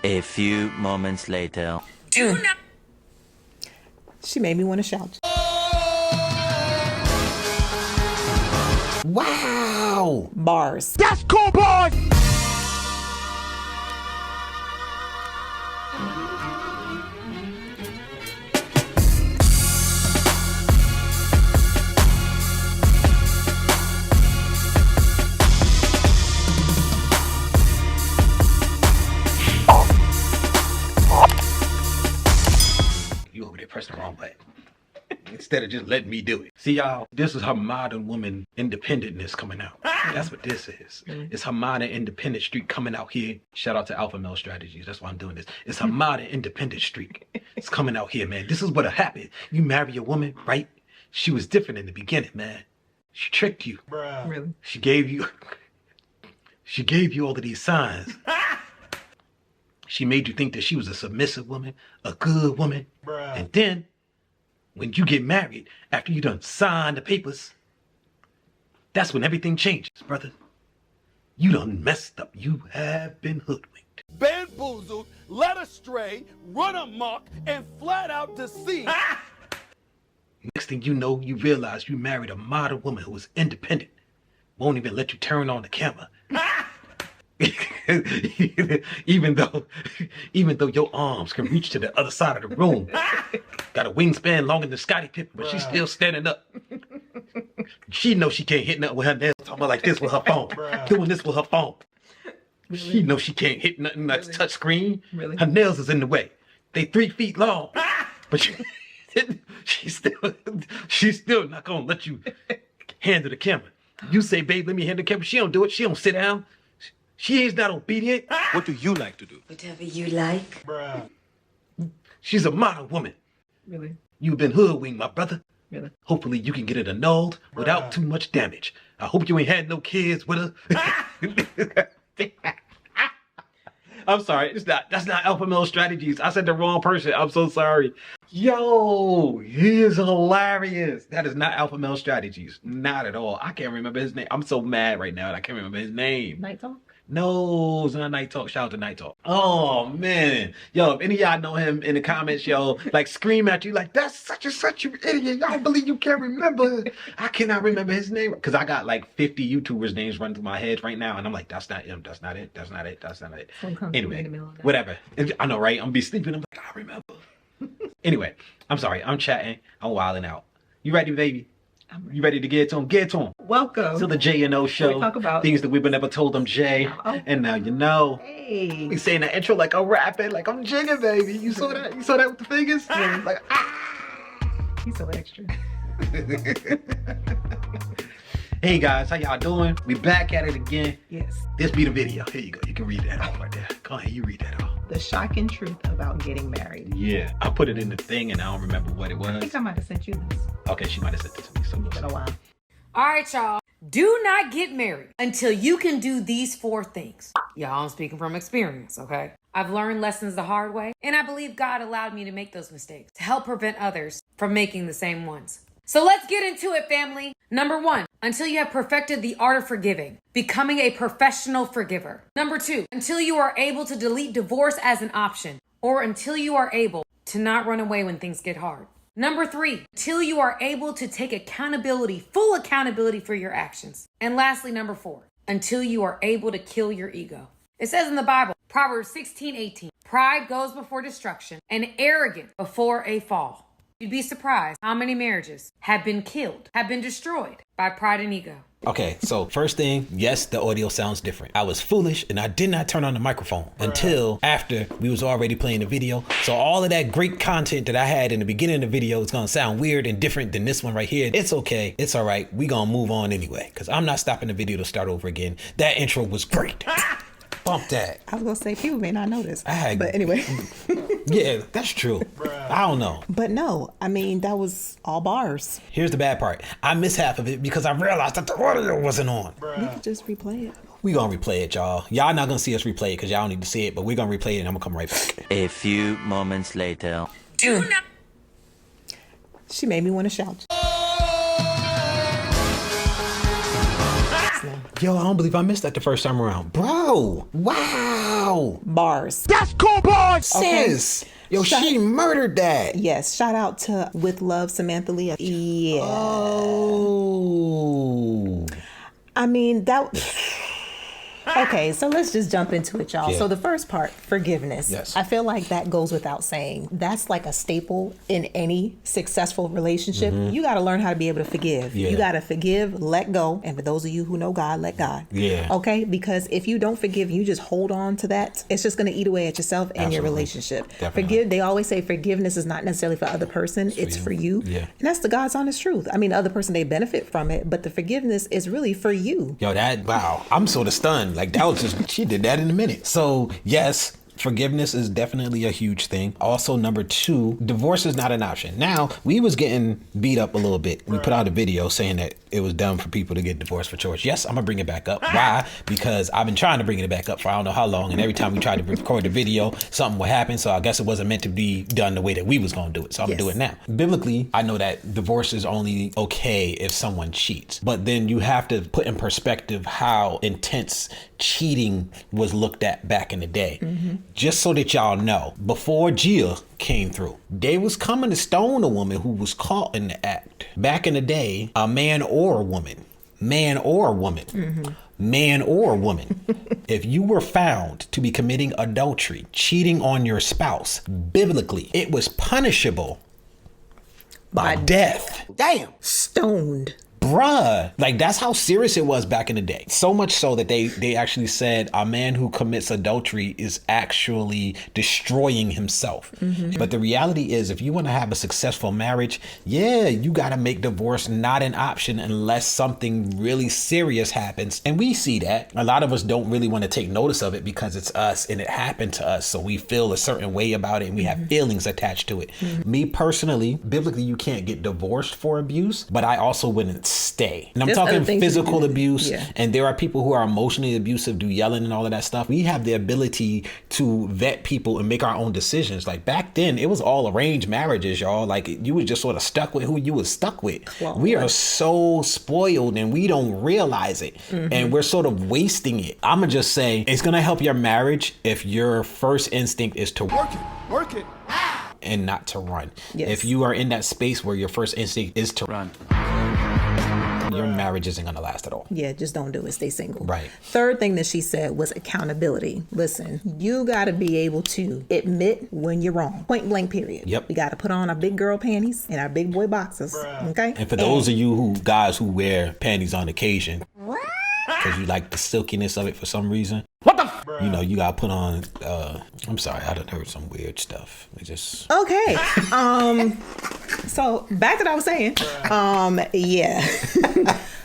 A few moments later. She made me want to shout. Wow! Bars. That's cool, boys! You over there pressing the wrong button. Instead of just letting me do it. See, y'all, this is her modern woman independentness coming out. That's what this is. It's her modern independent streak coming out here. Shout out to Alpha Male Strategies. That's why I'm doing this. It's her modern independent streak. It's coming out here, man. This is what'll happen. You marry a woman, right? She was different in the beginning, man. She tricked you. Bruh. Really? She gave you all of these signs. She made you think that she was a submissive woman, a good woman. Bruh. And then, when you get married, after you done signed the papers, that's when everything changes, brother. You done messed up. You have been hoodwinked. Bamboozled, led astray, run amok, and flat out deceived. Next thing you know, you realize you married a modern woman who is independent. Won't even let you turn on the camera. even though your arms can reach to the other side of the room. Got a wingspan longer than Scottie Pippen, but she's still standing up. She knows she can't hit nothing with her nails, talking like this with her phone. Doing this with her phone. Really? She knows she can't hit nothing like touch screen. Really? Her nails is in the way. They 3 feet long. But she's still not gonna let you handle the camera. You say, babe, let me handle the camera. She don't do it. She don't sit down. She is not obedient. What do you like to do? Whatever you like. Bruh. She's a modern woman. Really? You've been hoodwinked, my brother. Really? Hopefully you can get it annulled without too much damage. I hope you ain't had no kids with her. I'm sorry. That's not Alpha Male Strategies. I said the wrong person. I'm so sorry. Yo, he is hilarious. That is not Alpha Male Strategies. Not at all. I can't remember his name. I'm so mad right now that I can't remember his name. Night Talk? No, it's not Night Talk. Shout out to Night Talk. Oh, man. Yo, if any of y'all know him in the comments, yo, like scream at you like, that's such and such, you idiot. Y'all believe you can't remember. I cannot remember his name. Because I got like 50 YouTubers' names running through my head right now. And I'm like, that's not him. That's not it. That's not it. That's not it. Anyway, whatever. I know, right? I'm going to be sleeping. I'm like, I remember. Anyway, I'm sorry. I'm chatting. I'm wilding out. You ready, baby? You ready to get to him? Get to him. Welcome to the J&O Show. We talk about things that we've never told them, Jay. And now you know. Hey. We saying that intro like I'm rapping, like I'm jigging, baby. You saw that? You saw that with the fingers? Yeah. Like, He's so extra. Hey guys, how y'all doing? We back at it again. Yes. This be the video. Here you go. You can read that off right there. Go ahead, you read that off. The shocking truth about getting married. Yeah. I put it in the thing and I don't remember what it was. I think I might have sent you this. Okay, she might have sent it to me. So it's been a while. All right, y'all. Do not get married until you can do these 4 things. Y'all, I'm speaking from experience, okay? I've learned lessons the hard way, and I believe God allowed me to make those mistakes to help prevent others from making the same ones. So let's get into it, family. Number 1, until you have perfected the art of forgiving, becoming a professional forgiver. Number 2, until you are able to delete divorce as an option, or until you are able to not run away when things get hard. Number 3, until you are able to take accountability, full accountability for your actions. And lastly, number 4, until you are able to kill your ego. It says in the Bible, Proverbs 16:18, pride goes before destruction and arrogance before a fall. You'd be surprised how many marriages have been killed, have been destroyed by pride and ego. Okay, so first thing, yes, the audio sounds different. I was foolish and I did not turn on the microphone until after we was already playing the video. So all of that great content that I had in the beginning of the video is gonna sound weird and different than this one right here. It's okay, it's all right. We gonna move on anyway, because I'm not stopping the video to start over again. That intro was great. Bump that. I was gonna say people may not notice. But anyway. Yeah, that's true. I don't know. But no, I mean, that was all bars. Here's the bad part. I missed half of it because I realized that the audio wasn't on. We could just replay it. We gonna replay it, y'all. Y'all not gonna see us replay it because y'all need to see it, but we're gonna replay it and I'm gonna come right back. A few moments later. She made me want to shout. Yo, I don't believe I missed that the first time around. Bro, wow. Wow. Bars. That's cool, boys. Sis. Yo, she murdered that. Yes. Shout out to With Love, Samantha Lee. Yeah. Oh. I mean, that. Okay, so let's just jump into it, y'all. Yeah. So the first part, forgiveness. Yes. I feel like that goes without saying. That's like a staple in any successful relationship. You got to learn how to be able to forgive. Yeah. You got to forgive, let go. And for those of you who know God, let God. Yeah. Okay? Because if you don't forgive, you just hold on to that, it's just going to eat away at yourself and your Absolutely. relationship. Definitely. They always say forgiveness is not necessarily for the other person, it's for you. Yeah. And that's the God's honest truth. I mean, the other person, they benefit from it, but the forgiveness is really for you. Yo, wow. I'm sort of stunned. Like, that was just, she did that in a minute. So, yes, forgiveness is definitely a huge thing. Also, number 2, divorce is not an option. Now, we was getting beat up a little bit. We put out a video saying that it was dumb for people to get divorced for choice. Yes, I'm gonna bring it back up. Why? Because I've been trying to bring it back up for I don't know how long, and every time we tried to record the video, something would happen. So I guess it wasn't meant to be done the way that we was gonna do it. So I'm gonna do it now. Biblically, I know that divorce is only okay if someone cheats, but then you have to put in perspective how intense cheating was looked at back in the day. Just so that y'all know, before Gia came through, they was coming to stone a woman who was caught in the act. Back in the day, a man or a woman, man or a woman, man or a woman, if you were found to be committing adultery, cheating on your spouse, biblically, it was punishable by death. Damn. Stoned. Bruh, like that's how serious it was back in the day. So much so that they actually said a man who commits adultery is actually destroying himself. But the reality is, if you want to have a successful marriage, yeah, you got to make divorce not an option unless something really serious happens. And we see that. A lot of us don't really want to take notice of it because it's us and it happened to us. So we feel a certain way about it and we have feelings attached to it. Me personally, biblically, you can't get divorced for abuse, but I also wouldn't stay. And I'm There's talking other things you physical can do. abuse. Yeah. And there are people who are emotionally abusive, do yelling and all of that stuff. We have the ability to vet people and make our own decisions. Like back then, it was all arranged marriages, y'all. Like you was just sort of stuck with who you was stuck with. Well, we are so spoiled and we don't realize it. And we're sort of wasting it. I'm going to just say it's going to help your marriage if your first instinct is to Work it. and not to run. Yes. If you are in that space where your first instinct is to run, your marriage isn't going to last at all. Yeah, just don't do it. Stay single. Right. Third thing that she said was accountability. Listen, you got to be able to admit when you're wrong. Point blank, period. Yep. We got to put on our big girl panties and our big boy boxers. Okay. And for those of you guys who wear panties on occasion, because you like the silkiness of it for some reason, you know, you got to put on, I'm sorry, I done heard some weird stuff. It just... Okay. So back to what I was saying. Yeah.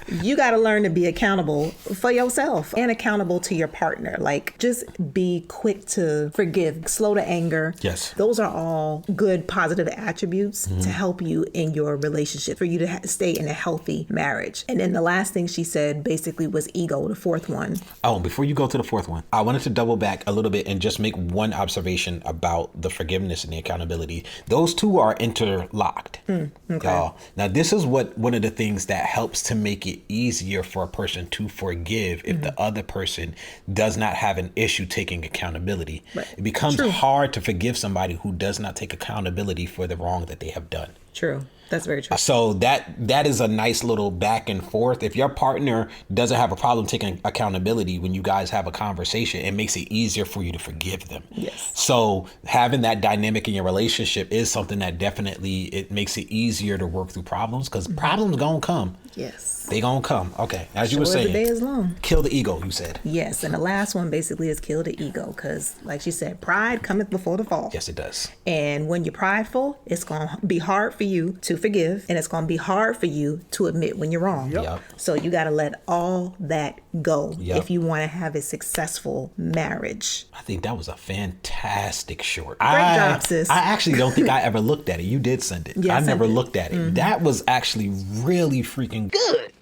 You got to learn to be accountable for yourself and accountable to your partner. Like, just be quick to forgive, slow to anger. Yes. Those are all good, positive attributes to help you in your relationship, for you to stay in a healthy marriage. And then the last thing she said basically was ego, the fourth one. Oh, before you go to the fourth one, I wanted to double back a little bit and just make one observation about the forgiveness and the accountability. Those two are interlocked. Okay. Y'all. Now, this is one of the things that helps to make it easier for a person to forgive if the other person does not have an issue taking accountability. Right. It becomes True. hard to forgive somebody who does not take accountability for the wrong that they have done. True. That's very true. So that is a nice little back and forth. If your partner doesn't have a problem taking accountability when you guys have a conversation, it makes it easier for you to forgive them. Yes. So having that dynamic in your relationship is something that definitely, it makes it easier to work through problems, because problems gonna come. Yes. They gonna come. Okay. As you were Sure as the saying, day is long. kill the ego, you said. Yes. And the last one basically is kill the ego, because like she said, pride cometh before the fall. Yes, it does. And when you're prideful, it's going to be hard for you to forgive, and it's going to be hard for you to admit when you're wrong. Yep. So you got to let all that go Yep. if you want to have a successful marriage. I think that was a fantastic short. Great job, sis. I actually don't think I ever looked at it. You did send it. Yeah, I I sent never it. looked at it. That was actually really freaking good.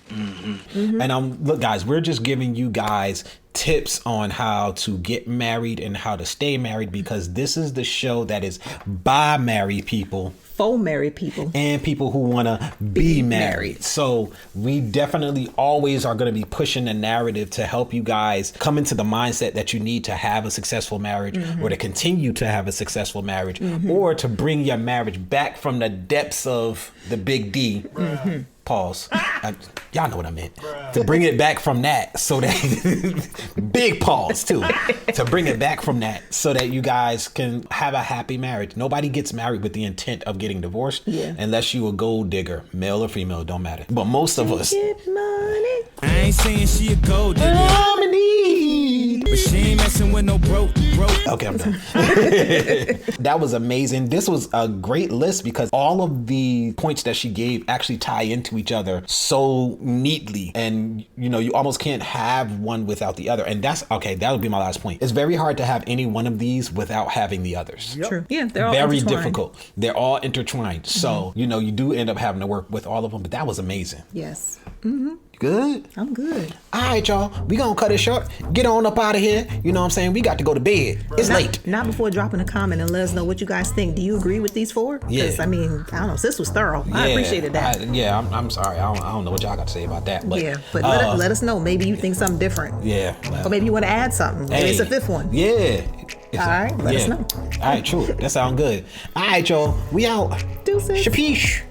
And look, guys, we're just giving you guys tips on how to get married and how to stay married, because this is the show that is by married people for married people. And people who want to be married. So we definitely always are going to be pushing the narrative to help you guys come into the mindset that you need to have a successful marriage or to continue to have a successful marriage or to bring your marriage back from the depths of the big D. Pause. Y'all know what I meant. To bring it back from that so that big pause too. To bring it back from that so that you guys can have a happy marriage. Nobody gets married with the intent of getting divorced unless you a gold digger, male or female, don't matter. But most of us Get money. I ain't saying she a gold digger, but she ain't messing with no broke. Okay, I'm done. That was amazing. This was a great list because all of the points that she gave actually tie into each other so neatly. And, you know, you almost can't have one without the other. And that's, okay, that would be my last point. It's very hard to have any one of these without having the others. True. Yeah, they're all Very intertwined. difficult. They're all intertwined. So, you know, you do end up having to work with all of them. But that was amazing. Yes. Good? I'm good. All right, y'all. We gonna cut it short. Get on up out of here. You know what I'm saying? We got to go to bed. It's late. Not before dropping a comment and let us know what you guys think. Do you agree with these 4? Yeah. Because, I mean, I don't know. Sis was thorough. I appreciated that. I'm sorry. I don't know what y'all got to say about that. But, yeah, but let us know. Maybe you think something different. Yeah. Or maybe you want to add something. Maybe it's a 5th one. Yeah. All right, let us know. All right, true. That sounds good. All right, y'all. We out. Deuces. Shapeesh.